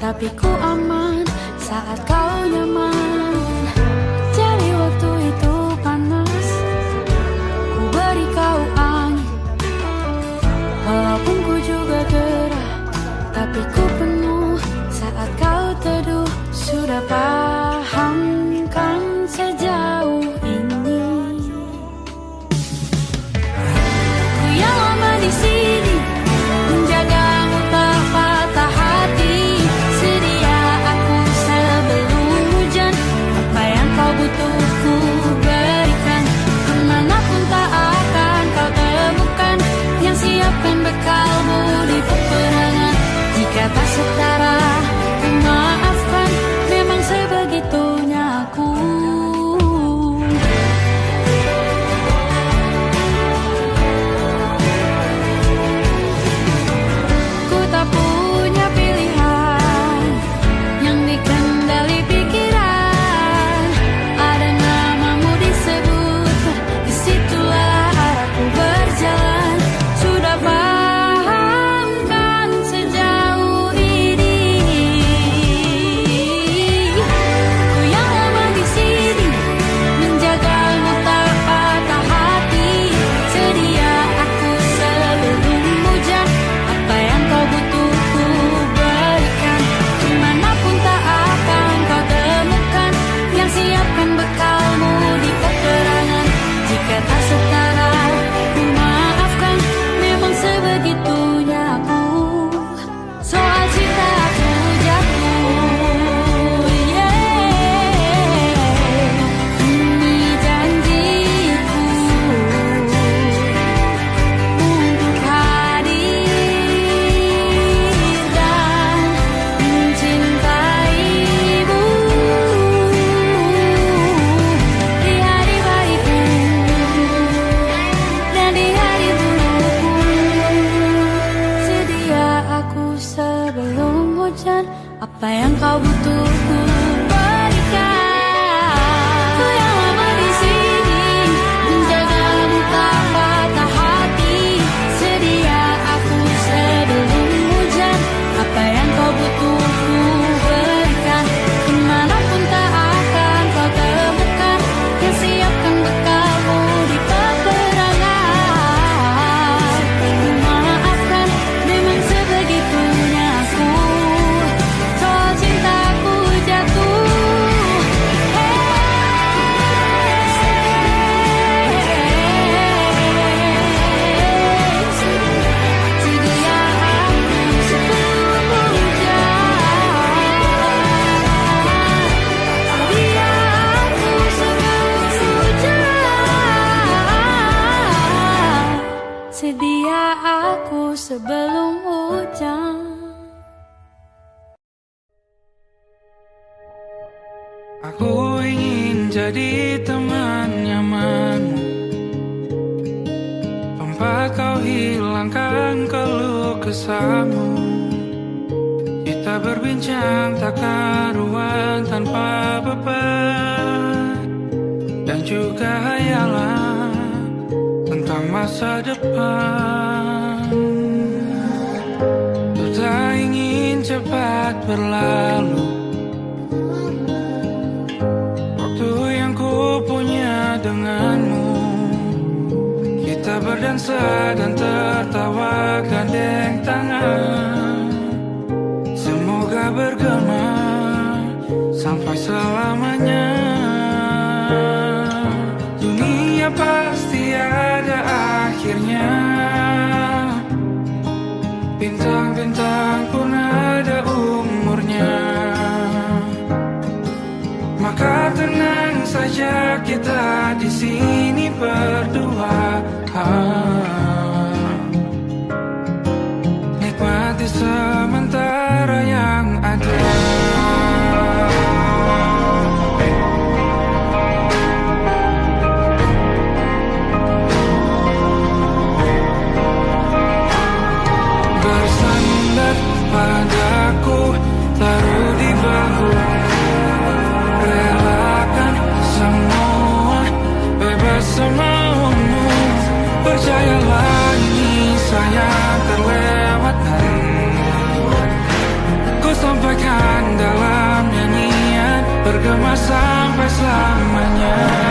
tapi ku aman saat kau nyaman. Jadi waktu itu panas, ku beri kau angin. Walaupun ku juga gerah, tapi ku penuh saat kau teduh. Sudah paham kan sejauh ini? Ku yang lama di sini, menjagamu tak patah hati. Sedia aku sebelum hujan, apa yang kau butuh ku berikan. Kemanapun tak akan kau temukan yang siapkan bekalmu di peperangan. Jika tak setara, ku maafkan, memang sebegitunya aku. Ku tak punya pilihan yang dikendali pikiran. Ada namamu disebut, disitulah arahku berjalan. Sudah paham kan sejauh ini? Ku yang lama di sini, menjagamu tak patah hati. Sedia aku sebelum hujan, apa yang kau butuh ku berikan. Kemanapun tak akan kau temukan yang siapkan bekalmu di peperangan. Jika tak setara, ku maafkan, memang sebegitunya aku. Soal cinta aku jatuh, ini janjiku untuk hadir dan mencintaimu di hari baikku dan di hari burukku. Sedia aku sebelum hujan, apa yang kau butuh ku berikan. Ku yang lama di sini, menjagamu tak patah hati. Sedia aku sebelum hujan, apa yang kau butuh ku berikan. Kemanapun tak akan kau temukan yang siapkan bekalmu di peperangan. Ku maafkan, memang sebegitunya aku. Soal cintaku jatuh, sedia aku sebelum hujan. Sedia aku sebelum hujan. Sedia aku sebelum hujan. Aku ingin jadi teman nyamanmu, tempat kau hilangkan keluh kesahmu. Kita berbincang tak karuan tanpa beban, dan juga hayalan tentang masa depan. Ku tak ingin cepat berlalu waktu yang ku punya denganmu. Kita berdansa dan tertawa gandeng tangan. Semoga bergema sampai selamanya. Dunia pasti ada akhirnya, bintang-bintang pun ada umurnya. Maka tenang saja kita di sini berdua. Nikmati sementara yang ada. Bersandar padaku, taruh di bahu, relakan semua, bebas semaumu. Percayalah ini sayang terlewatkan. Ku sampaikan bersama sampai selamanya.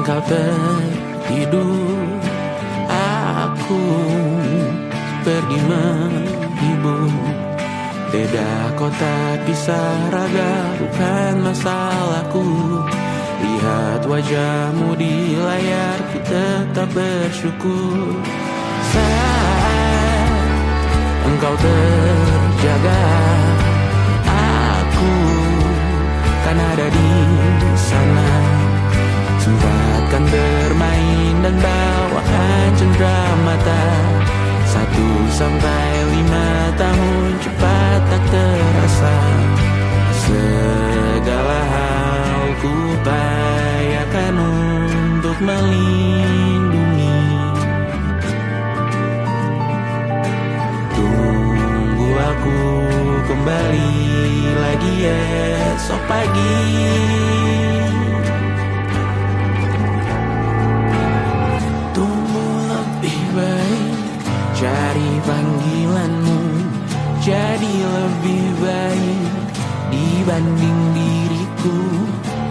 Engkau tertidur, aku pergi menghibur. Beda kota pisah raga bukan masalahku. Lihat wajahmu di layar, ku tetap bersyukur. Saat engkau terjaga, aku kan ada di sana. Sempatkan bermain dan bawaan cenderamata. 1-5 tahun cepat tak terasa. Segala hal ku upayakan untuk melindungi. Tunggu aku kembali lagi esok pagi. Cari panggilanmu jadi lebih baik dibanding diriku.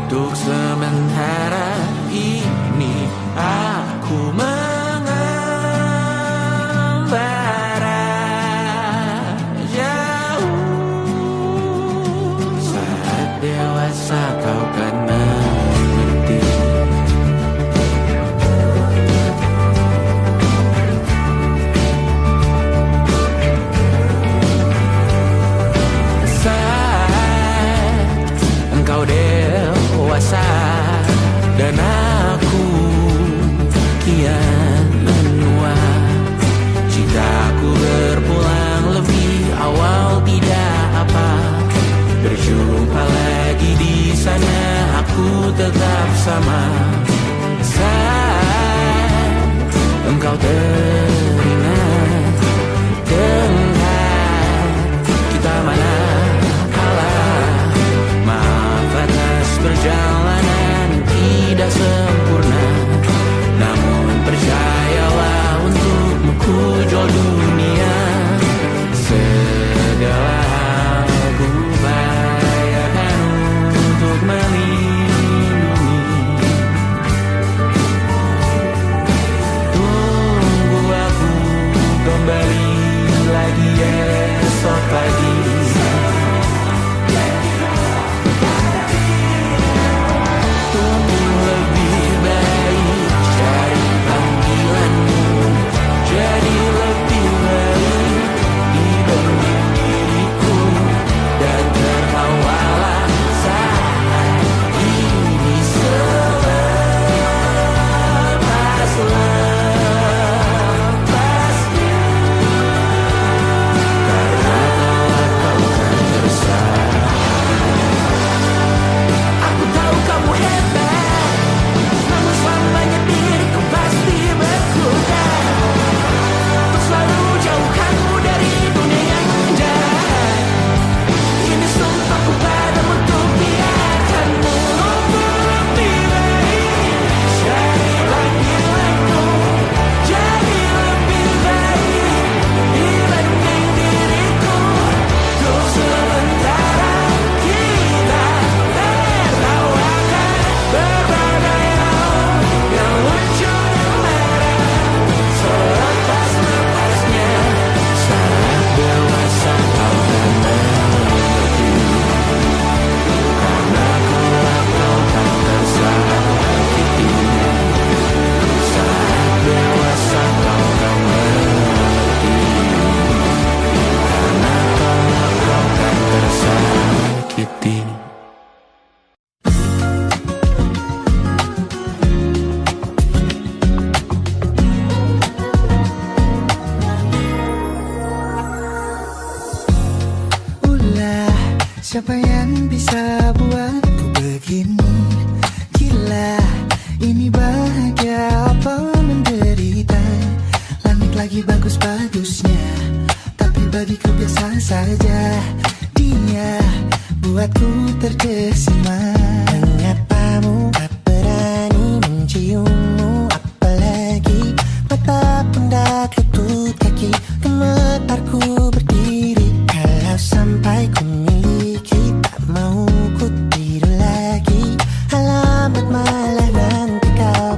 Untuk sementara ini aku mengembara jauh. Saat dewasa kau kan mengerti. Engkau dewasa dan aku kian menua. Citaku berpulang lebih awal tidak apa. Berjumpa lagi di sana, aku tetap sama. Saat engkau teringat dengan kita mana perjalanan tidak sempurna, namun percayalah untukmu ku jual dunia. Segala hal ku upayakan untuk melindungi. Tunggu aku kembali lagi esok pagi. Siapa yang bisa buatku begini? Gila, ini bahagia apa menderita? Langit lagi bagus-bagusnya, tapi bagiku biasa saja. Dia buatku terkesima. Menyapamu, tak berani menciummu, apalagi mata pundak lutut kaki. Gemetarku berdiri kalau sampai ku miliki. Tak mau ku tidur lagi, alamat malah nanti kau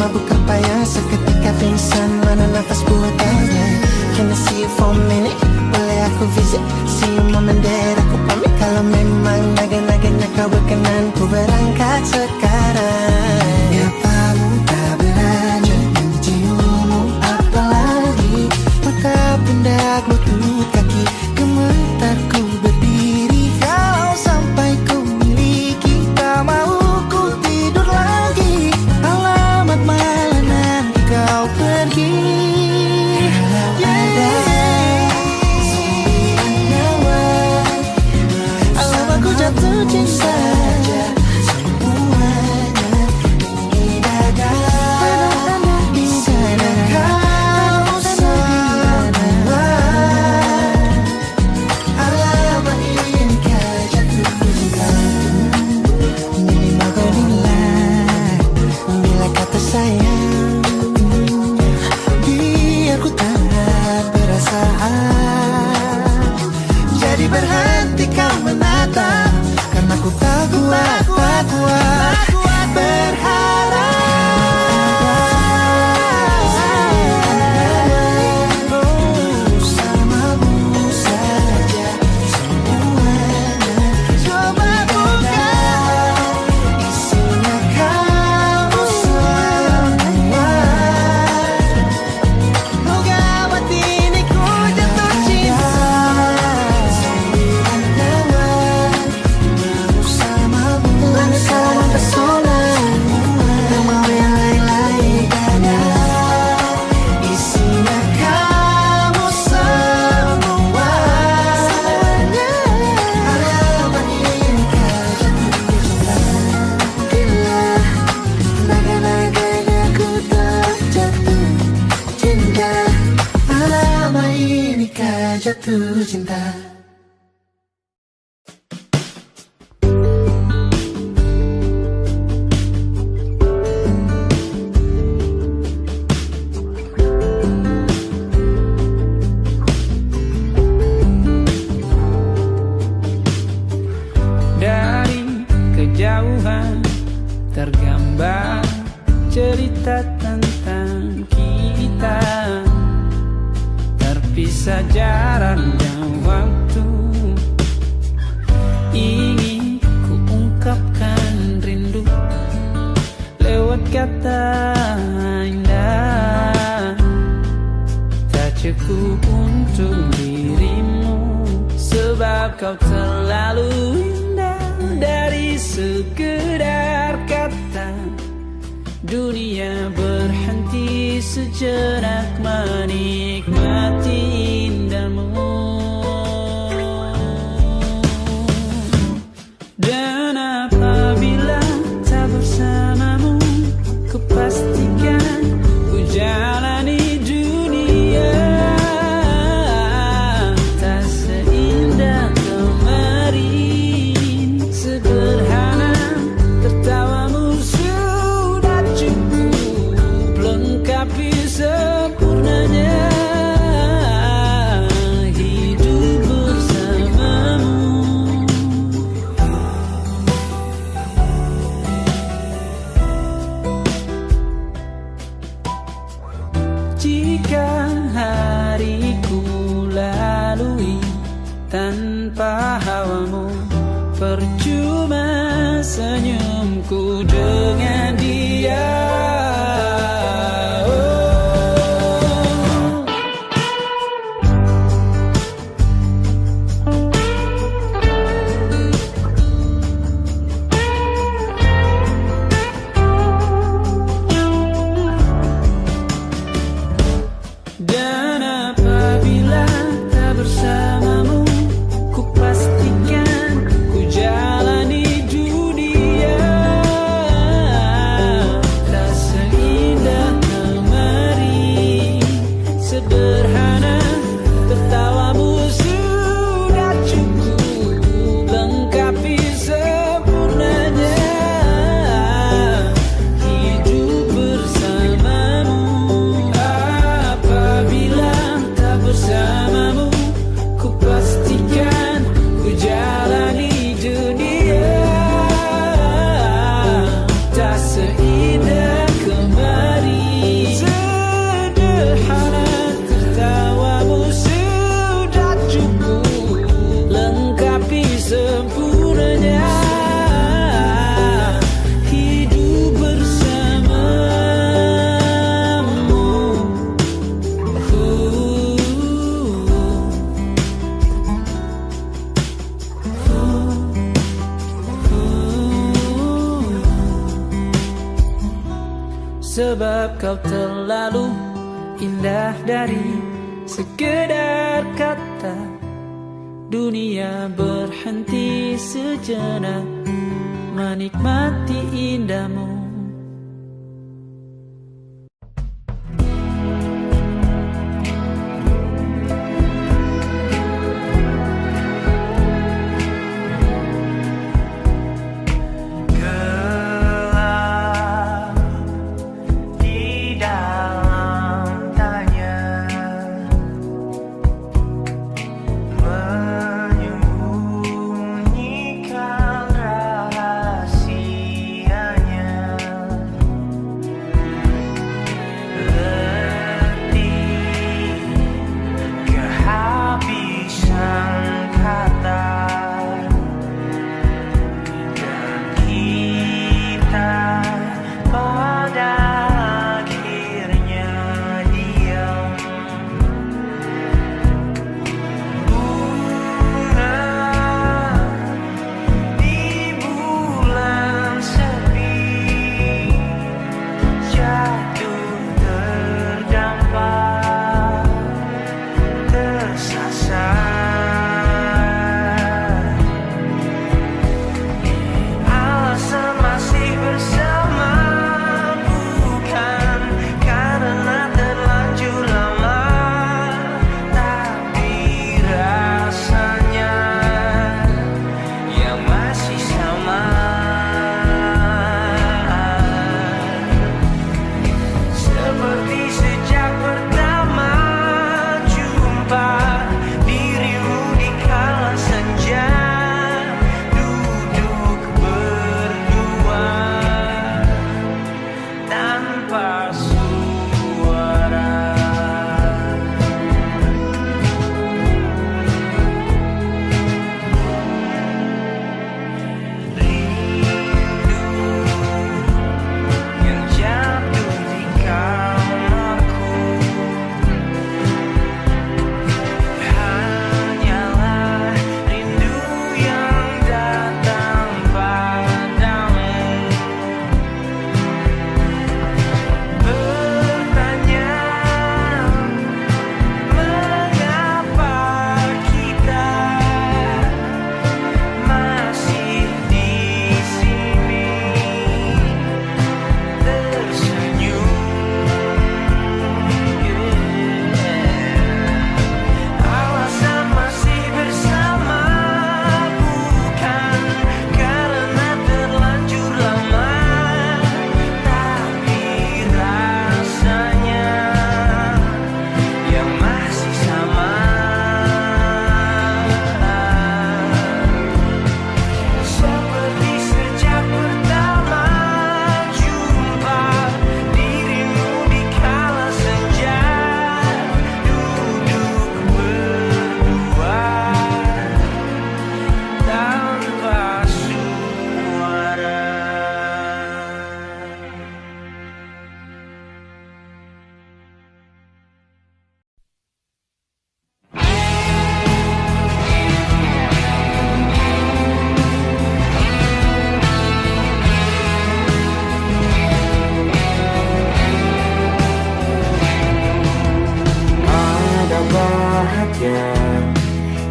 mabuk apa ya, seketika pingsan, mana nafas buatannya. Can I see you for a minute? Boleh aku visit? See you moment there, aku pamit. Kalau memang naga-naganya kau berkenan, ku berangkat sekarang. Ya palu tak beranjak menciummu apalagi, maka pundak lutut kaki gemetar ku berdiri. Kalau sampai ku miliki, tak mau ku tidur lagi. Alamat malah nanti kau pergi. Jatuh cinta saja semuanya ini dadah. Di sana kau semua. Alamat inikah jatuh cinta. Minimal kau bilang, bila kata sayang, biar ku tak perasaan. Jadi berhenti kau menatap, karena ku tak kuat berharap. Bersamamu saja semuanya. Coba buka, isinya kamu semua. Oh gawat ini ku jatuh cinta. Pesona, tak mau yang lain-lain ada. Isinya kamu semua. Alamat inikah jatuh cinta. Bila naga-naganya ku tak jatuh cinta. Alamat inikah jatuh cinta. Tergambar cerita tentang kita, terpisah jarak dan waktu. Ingin ku ungkapkan rindu lewat kata indah. Tak cukup untuk dirimu, sebab kau terlalu indah. Dari sekedar kata, dunia berhenti sejenak menikmati indahmu. Dan apabila tak bersamamu, ku pastikan ku jalani dunia tak seindah kemarin. Sederhana tertawamu sudah cukup lengkapi sempurnanya hidup bersamamu. Jika hariku lalui tanpa hawamu, percuma senyumku dengan dia. Dan apabila tak bersamamu, ku pastikan ku jalani dunia sebab kau terlalu indah dari sekedar kata. Dunia berhenti sejenak menikmati indahmu.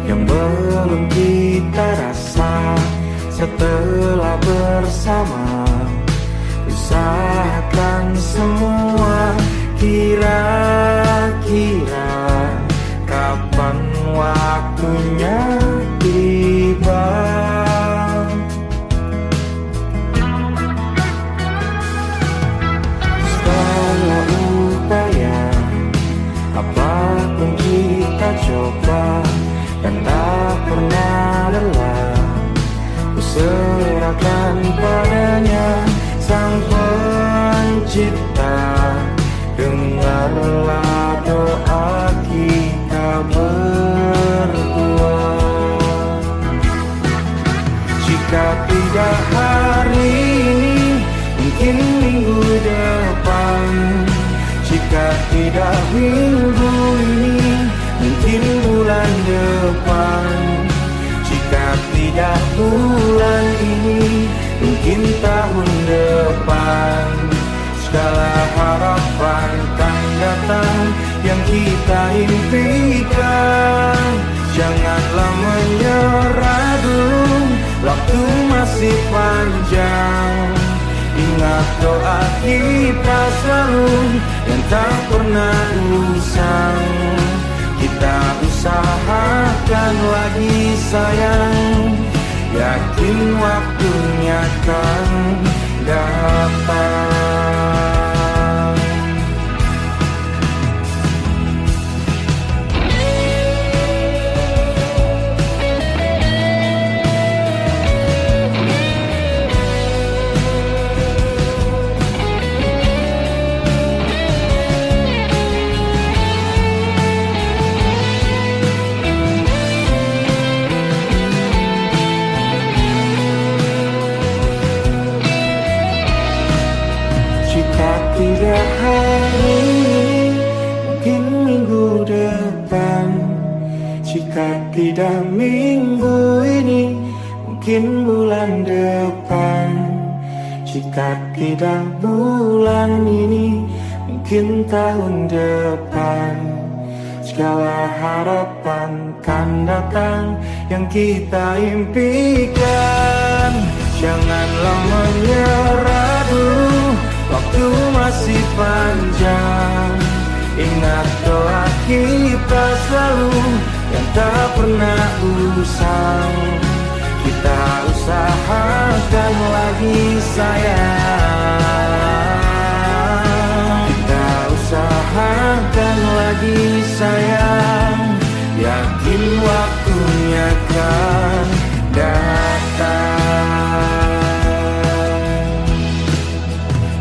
yang belum kita rasa setelah bersama. Usahakan semua, kira-kira kapan waktunya tiba. Setelah upaya apapun kita coba dan tak pernah lelah, ku serahkan padanya Sang Pencipta. Dengarlah doa kita berdua. Jika tidak hari ini, mungkin minggu depan. Jika tidak minggu ini, mungkin bulan depan. Jika tidak bulan ini, mungkin tahun depan. segala harapan kan datang yang kita impikan. Janganlah menyerah dulu, waktu masih panjang. Ingat doa kita selalu yang tak pernah usang. Kita usahakan lagi sayang, yakin waktunya kan datang. Tidak hari ini, mungkin minggu depan. Jika tidak minggu ini, mungkin bulan depan. Jika tidak bulan ini, mungkin tahun depan. Segala harapan kan datang yang kita impikan. Janganlah menyerah dulu, waktu masih panjang. Ingat doa kita selalu yang tak pernah usang. Kita usahakan lagi sayang. Kita usahakan lagi sayang, yakin waktunya kan datang.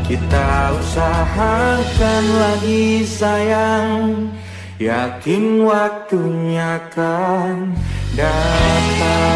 Kita usahakan lagi sayang, yakin waktunya kan datang.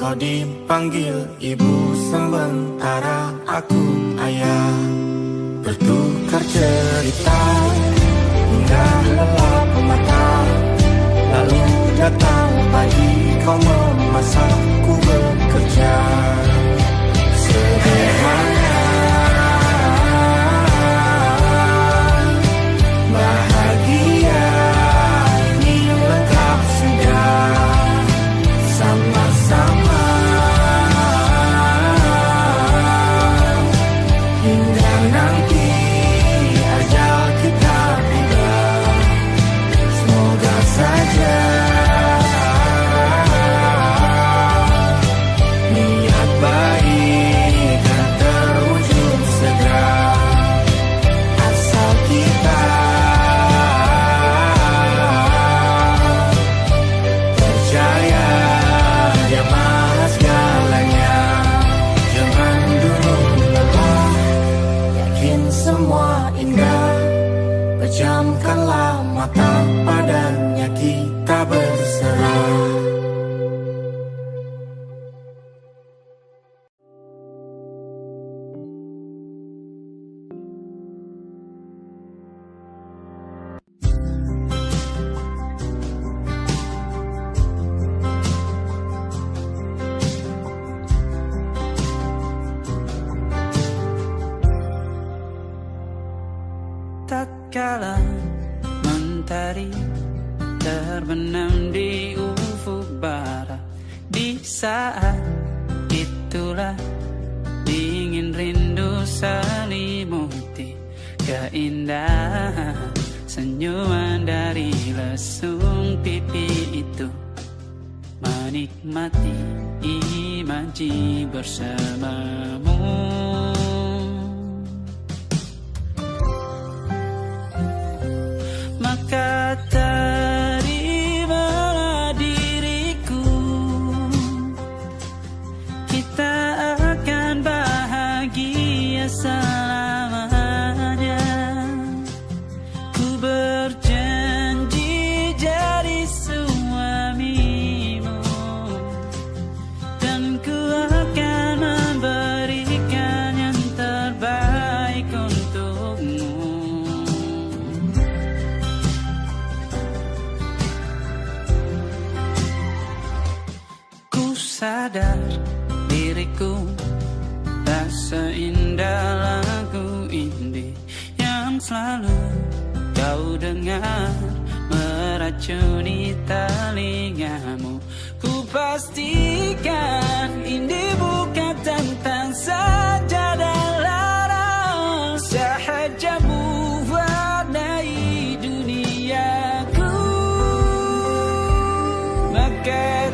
Kau dipanggil ibu sementara aku ayah. Bertukar cerita hingga lelap mata. Lalu datang pagi kau memasak, ku bekerja. Sederhana saja. Niat baik kan terwujud segera, asal kita percaya Dia maha segalanya. Jangan dulu lelah, yakin semua indah. Pejamkanlah mata, padanya kita berserah. Tatkala mentari terbenam di ufuk barat, di saat itulah dingin rindu selimuti keindahan senyuman dari lesung pipi itu, menikmati imaji bersamamu. Maka terimalah diriku, kita akan bahagia selamanya. Ku berjanji jadi suamimu, dan ku akan memberikan yang terbaik untukmu. Sadar diriku tak seindah lagu indie yang selalu kau dengar meracuni telingamu. Ku pastikan indie bukan tentang saja dan lara, sahajamu warnai duniaku. Maka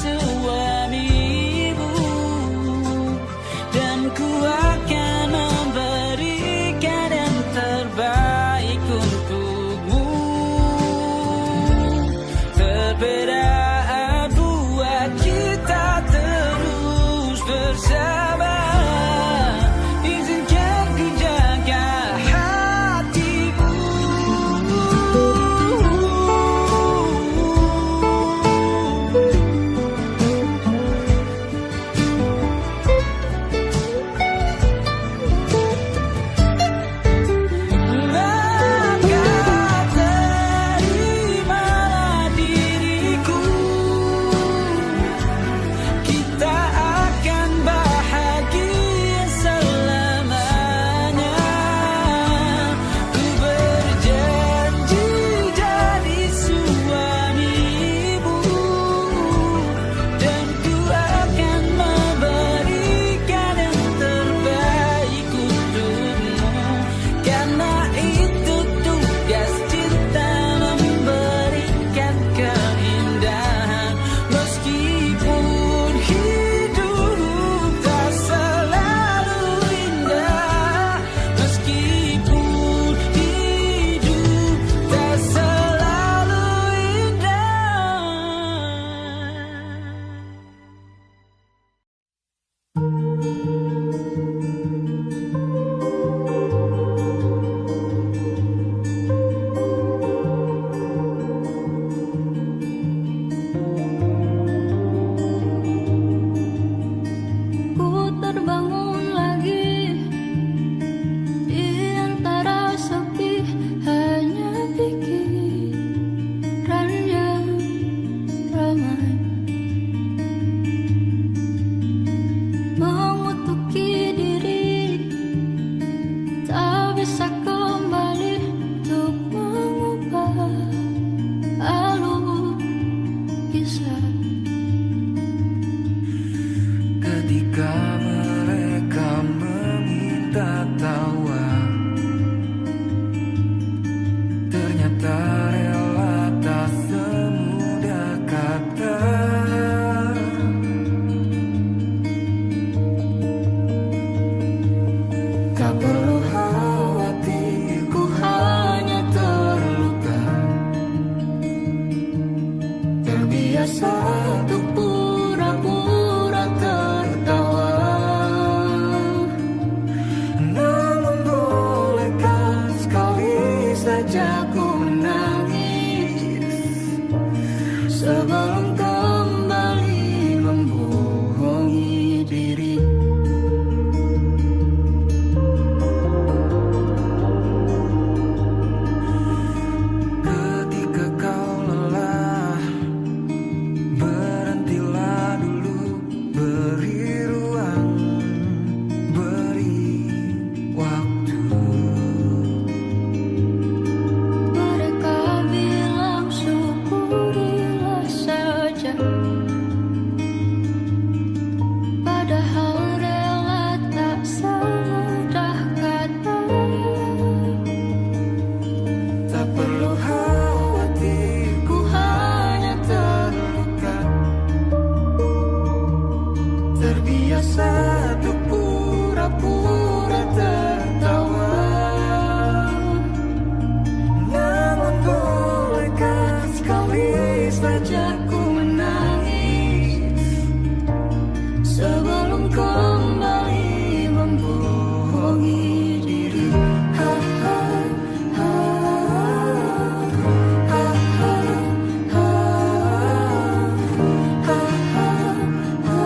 suamimu, tak rela, tak semudah kata. Tak perlu khawatir, ku hanya terluka. Terbiasa untuk pura-pura tertawa. Namun bolehkah sekali saja ku menangis Sebelum kembali membohongi diri. ketika kau lelah? Berhentilah dulu, beri ruang, beri waktu. Mereka bilang syukurilah saja, padahal rela tak semudah kata. Tak perlu khawatir, Ku hanya terluka. terbiasa untuk pura-pura tertawa. Namun bolehkah sekali saja ku menangis Sebelum kembali membohongi diri. Ha, ha, ha, ha, ha, ha, ha, ha, ha.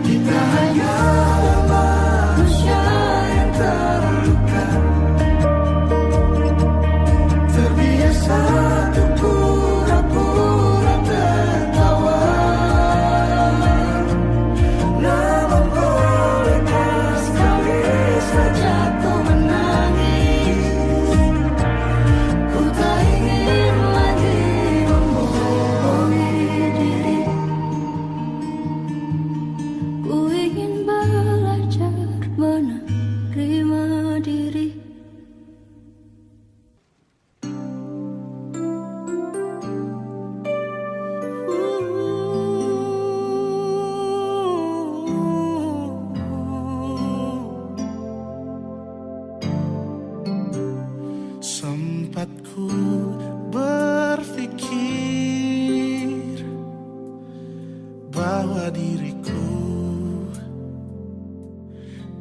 Kita hanya manusia yang terluka, terbiasa untuk pura-pura tertawa. Namun bolehkah sekali saja ku menangis? Ku tak ingin lagi membohongi diri. Ku ingin belajar menerima diri. Sempat ku berpikir bahwa diriku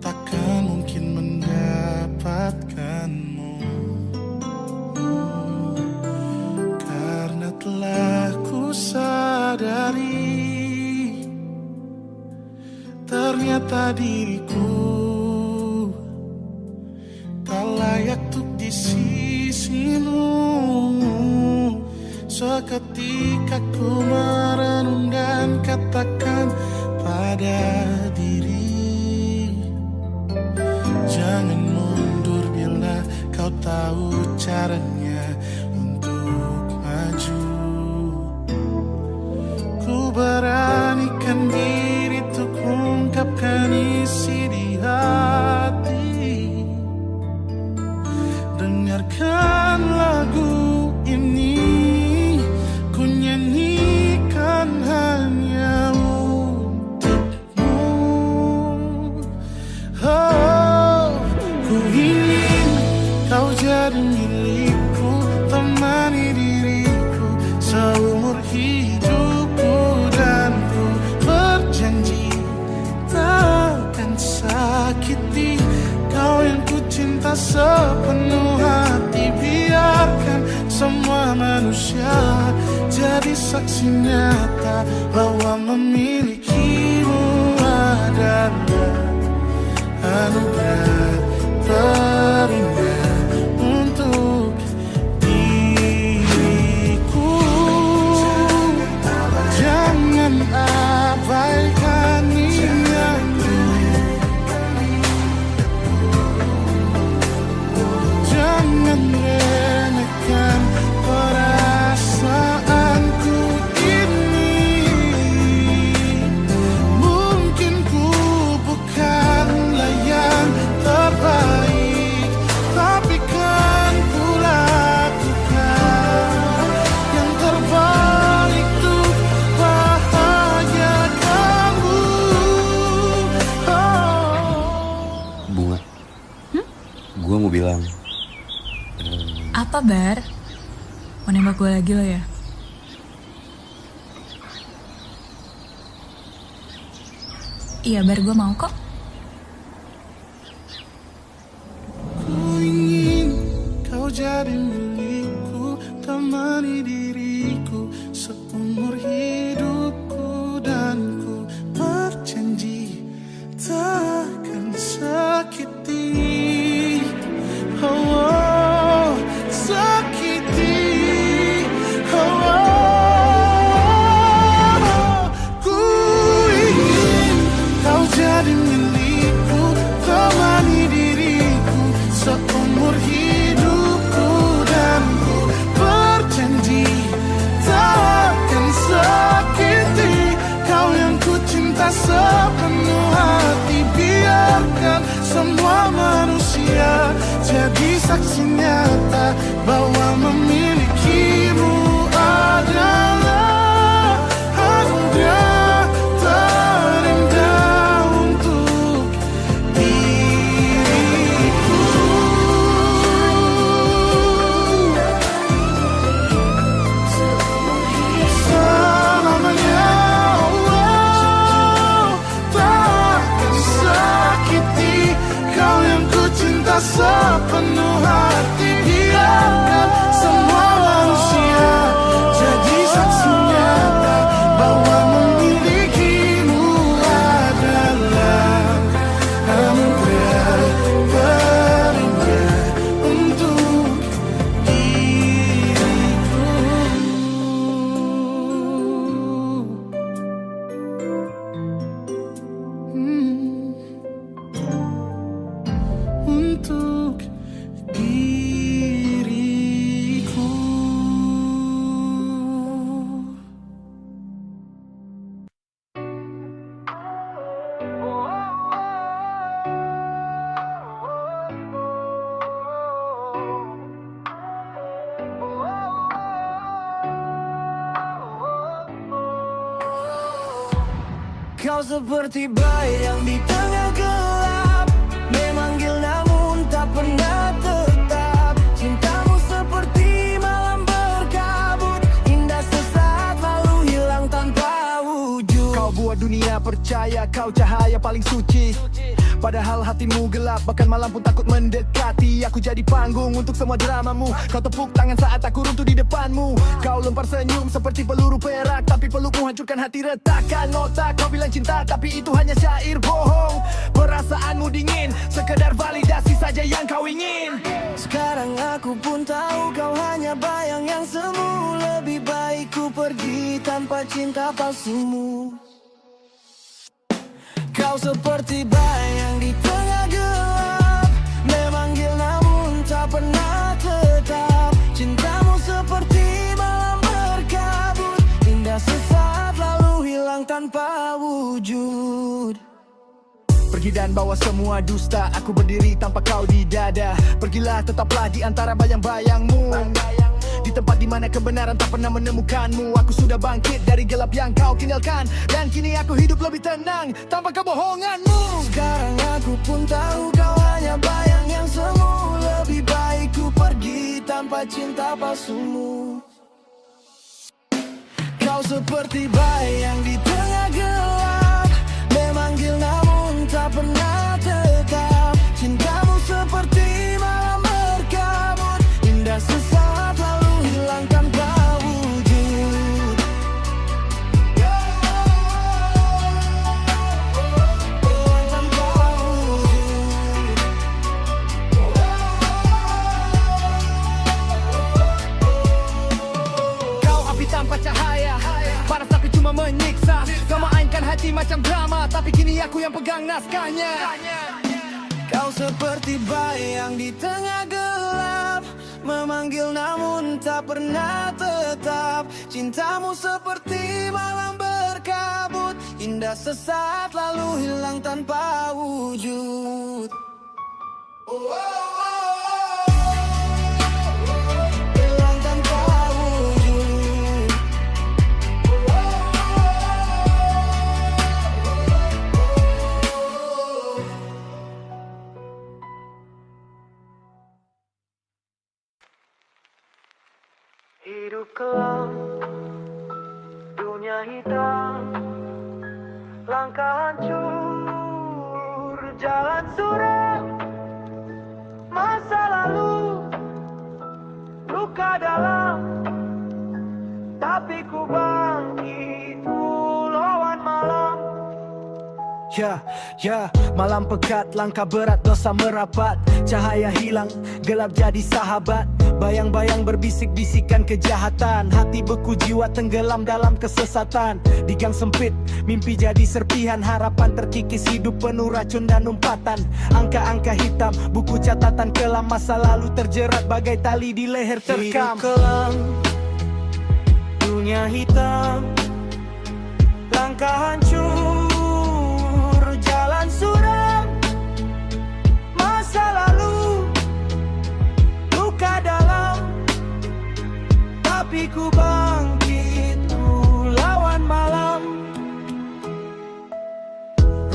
takkan mungkin mendapatkanmu, karena telah ku sadari ternyata diriku tak layak untuk di sisimu. Seketika ku merenung dan katakan pada diri, jangan mundur bila kau tahu caranya untuk maju. Ku beranikan diri untuk ungkapkan isi di hati. Dengarkan lagu ini, ku nyanyikan hanya untukmu. Oh, ku ingin kau jadi milikku, temani diriku seumur hidupku, dan ku berjanji takkan sakiti kau yang ku cinta sepenuh hati. Biarkan semua manusia jadi saksi nyata bahwa memilikimu adalah anugerah terindah untuk diriku. Jangan abaikan niatku, remehkan perasaanku ini. Mungkin ku bukanlah yang terbaik, tapi kan ku lakukan yang terbaik untuk bahagiakanmu. Bunga, gue mau bilang, Apa, Bar? Mau nembak gue lagi lo ya? Iya, Bar, gue mau kok. Ku ingin kau jadi milikku, temani diriku seumur hidupku, dan ku berjanji takkan sakiti. Oh, sakiti. Ku ingin kau jadi milikku, temani diriku seumur hidupku, dan ku berjanji takkan sakiti kau yang ku cinta sepenuh hati. Biarkan semua manusia jadi saksi nyata bahwa memilikimu adalah anugerah terindah untuk diriku. Selamanya, oh, takkan sakiti kau yang ku cinta sepenuh hati. Biarkan semua manusia jadi saksi nyata bahwa memilikimu adalah anugerah terindah untuk diriku. Untuk diriku. Kau seperti bayang di tengah gelap, memanggil namun tak pernah tetap. Cintamu seperti malam berkabut, indah sesaat lalu hilang tanpa wujud. Kau buat dunia percaya kau cahaya paling suci, padahal hatimu gelap, bahkan malam pun takut mendekati. Aku jadi panggung untuk semua dramamu. Kau tepuk tangan saat aku runtuh di depanmu. Kau lempar senyum seperti peluru perak, tapi pelukmu hancurkan hati, retakan otak. Kau bilang cinta tapi itu hanya syair bohong. Perasaanmu dingin, sekedar validasi saja yang kau ingin. Sekarang aku pun tahu kau hanya bayang yang semu. Lebih baik ku pergi tanpa cinta palsumu. Kau seperti bayang di tengah gelap, memanggil namun tak pernah tetap. Cintamu seperti malam berkabut, indah sesaat lalu hilang tanpa wujud. Pergi dan bawa semua dusta, aku berdiri tanpa kau di dada. Pergilah tetaplah di antara bayang-bayangmu, di tempat dimana kebenaran tak pernah menemukanmu. Aku sudah bangkit dari gelap yang kau tinggalkan, dan kini aku hidup lebih tenang tanpa kebohonganmu. Sekarang aku pun tahu kau hanya bayang yang semu. Lebih baik ku pergi tanpa cinta palsumu. Kau seperti bayang di tengah gelap, memanggil namun tak pernah tetap. Cintamu seperti malam berkabut, indah sesaat lalu hilang tanpa wujud. Tanpa wujud. Kau api tanpa cahaya, panas tapi cuma menyiksa. Kau mainkan hati macam drama, tapi kini aku yang pegang naskahnya. Kau seperti bayang di tengah gelap, memanggil namun tak pernah tetap. Cintamu seperti malam berkabut, indah sesaat lalu hilang tanpa wujud. Hilang tanpa wujud. Hidup kelam, dunia hitam, langkah hancur, jalan suram, masa lalu, luka dalam, tapi ku bangkit, ku lawan malam. Ya, malam pekat, langkah berat, dosa merapat. Cahaya hilang, gelap jadi sahabat. Bayang-bayang berbisik-bisikan kejahatan. Hati beku, jiwa tenggelam dalam kesesatan. Di gang sempit, mimpi jadi serpihan. Harapan terkikis, hidup penuh racun dan umpatan. Angka-angka hitam, buku catatan kelam. Masa lalu terjerat bagai tali di leher terkam. Hidup kelam, dunia hitam, langkah hancur, jalan suram, masa lalu, luka dalam, tapi ku bangkit, ku lawan malam.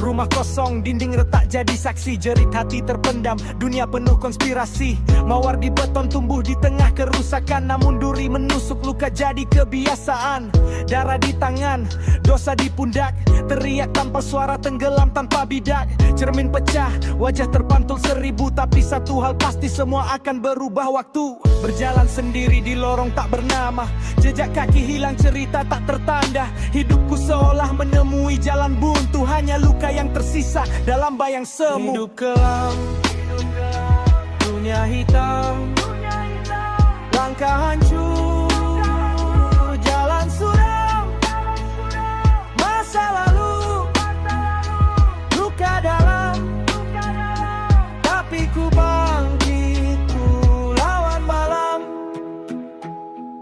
Rumah kosong, dinding retak jadi saksi. Jerit hati terpendam, dunia penuh konspirasi. Mawar di beton tumbuh di tengah kerusakan. Namun duri menusuk, luka jadi kebiasaan. Darah di tangan, dosa di pundak. Teriak tanpa suara, tenggelam tanpa bidak. Cermin pecah, wajah terpantul seribu. Tapi satu hal pasti, semua akan berubah waktu. Berjalan sendiri di lorong tak bernama. Jejak kaki hilang, cerita tak tertanda. Hidupku seolah menemui jalan buntu. Hanya luka yang tersisa dalam bayang semu. Hidup kelam, dunia hitam, langkah hancur, jalan suram, masa lalu, luka dalam, tapi ku bangkit, ku lawan malam.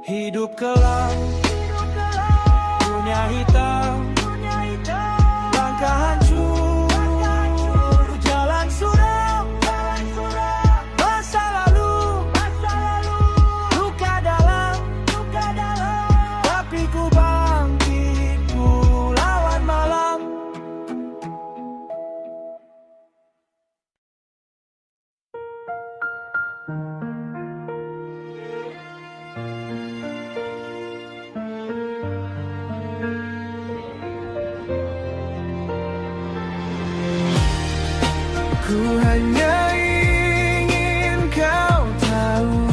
Hidup kelam, dunia hitam, langkah hancur, jalan suram, masa lalu, luka dalam, tapi ku bangkit, ku lawan malam. Ku hanya ingin kau tahu,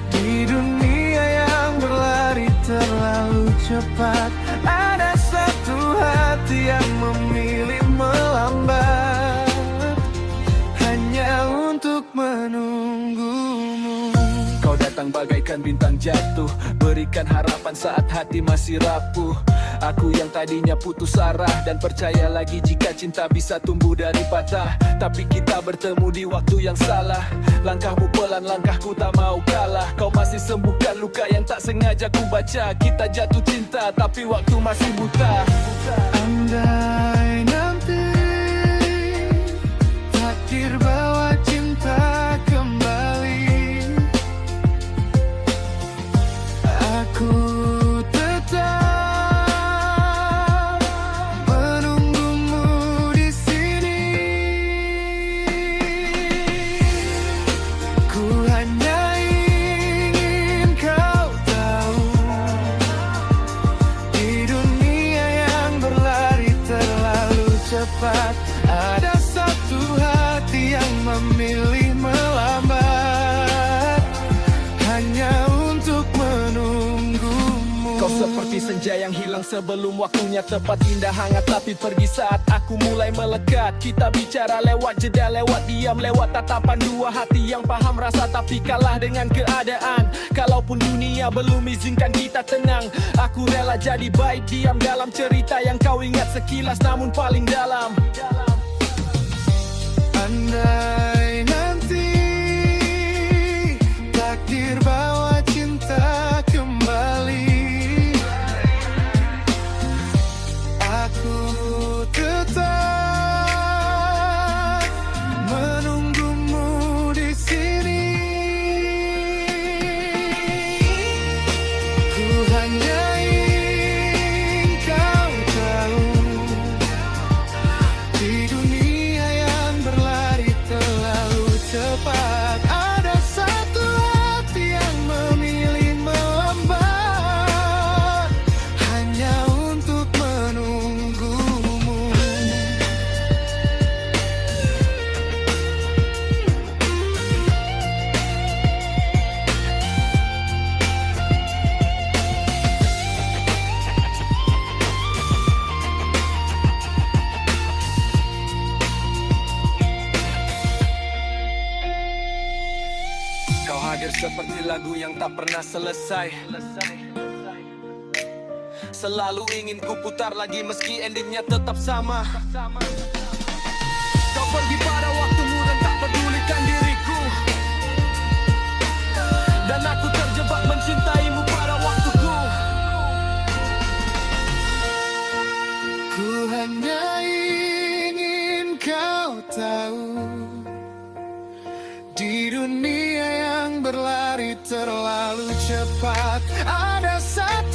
di dunia yang berlari terlalu cepat, ada satu hati yang memilih melambat, hanya untuk menunggumu. Kau datang bagaikan bintang jatuh, berikan harapan saat hati masih rapuh. Aku yang tadinya putus arah dan percaya lagi jika cinta bisa tumbuh dari patah. Tapi kita bertemu di waktu yang salah. Langkahmu pelan, langkahku tak mau kalah. Kau masih sembuhkan luka yang tak sengaja ku baca. Kita jatuh cinta tapi waktu masih buta. Andai nanti takdir bawa cinta kembali, aku tetap menunggumu di sini. Ku hanya ingin kau tahu, di dunia yang berlari terlalu cepat, ada satu hati yang memilih melambat, hanya untuk menunggumu. Kau seperti senja yang hilang sebelum waktunya tepat. Indah hangat tapi pergi saat aku mulai melekat. Kita bicara lewat jeda, lewat diam, lewat tatapan. Dua hati yang paham rasa tapi kalah dengan keadaan. Kalaupun dunia belum izinkan kita tenang, aku rela jadi baik diam dalam cerita yang kau ingat sekilas namun paling dalam. Andai nanti mengalir seperti lagu yang tak pernah selesai. Selalu ingin ku putar lagi meski endingnya tetap sama. Kau pergi pada waktumu dan tak pedulikan diriku, dan aku terjebak mencintaimu pada waktuku. Ku hanya ingin kau tahu, di dunia yang berlari terlalu cepat ada satu